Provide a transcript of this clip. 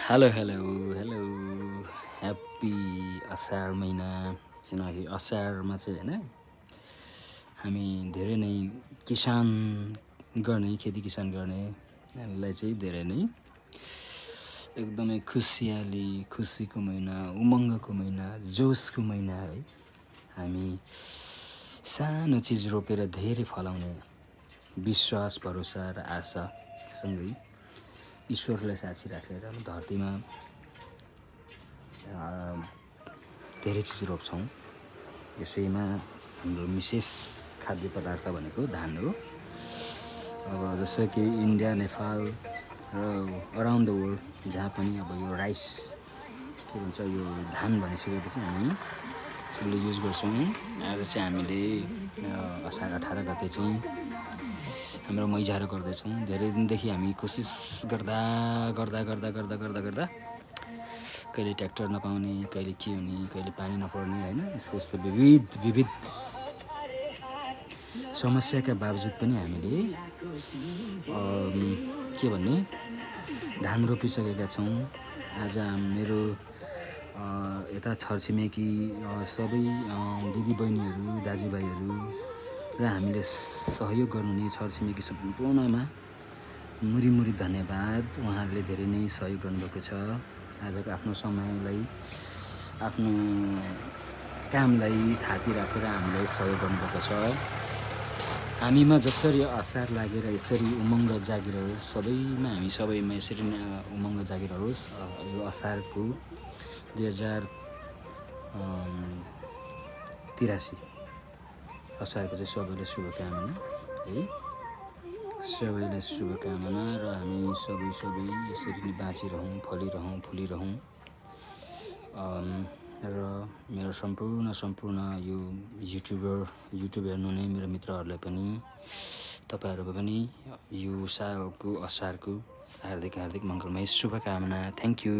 Hello hello hello happy असार महिना किनकि असारमा चाहिँ होइन हामी धेरै नै किसान गर्ने खेती किसान गर्नेलाई चाहिँ धेरै नै एकदमै खुसियाली खुसीको महिना उमङ्गको महिना जोसको महिना है। हामी सानो चिज रोपेर धेरै फलाउने विश्वास भरोसा र आशासँगै ईश्वरलाई साक्षी राखेर धरतीमा धेरै चिज रोप्छौँ। यसैमा हाम्रो विशेष खाद्य पदार्थ भनेको धान हो। अब जस्तो कि इन्डिया नेपाल र अराउन्ड द वर्ल्ड जहाँ पनि अब यो राइस के भन्छ यो धान भनिसकेपछि हामी सबले युज गर्छौँ। आज चाहिँ हामीले असार 18 गते चाहिँ हाम्रो मैजाहरू गर्दैछौँ। धेरै दिनदेखि हामी कोसिस गर्दा कहिले ट्र्याक्टर नपाउने, कहिले के हुने, कहिले पानी नपर्ने होइन, यस्तो विविध समस्याका बावजुद पनि हामीले के भन्ने धान रोपिसकेका छौँ। आज मेरो यता छरछिमेकी सबै दिदीबहिनीहरू दाजुभाइहरू र हामीले सहयोग गर्नुहुने छरछिमेकी सम्पूर्णमा मुरी धन्यवाद। उहाँहरूले धेरै नै सहयोग गर्नुभएको छ। आजको आफ्नो समयलाई आफ्नो कामलाई थाती राखेर हामीलाई सहयोग गर्नुभएको छ। हामीमा जसरी असार लागेर यसरी उमङ्ग जागिरहोस्, सबैमा यसरी नै उमङ्ग जागिरहोस्। यो असारको 2083 असारको चाहिँ सबैलाई शुभकामना है। सबैलाई शुभकामना र हामी सबै यसरी नै बाँचिरहौँ, फुलिरहौँ र मेरो सम्पूर्ण यो युट्युब हेर्नुहुने मेरो मित्रहरूलाई पनि तपाईँहरूको पनि यो सालको असारको हार्दिक मङ्गलमय शुभकामना। Thank you.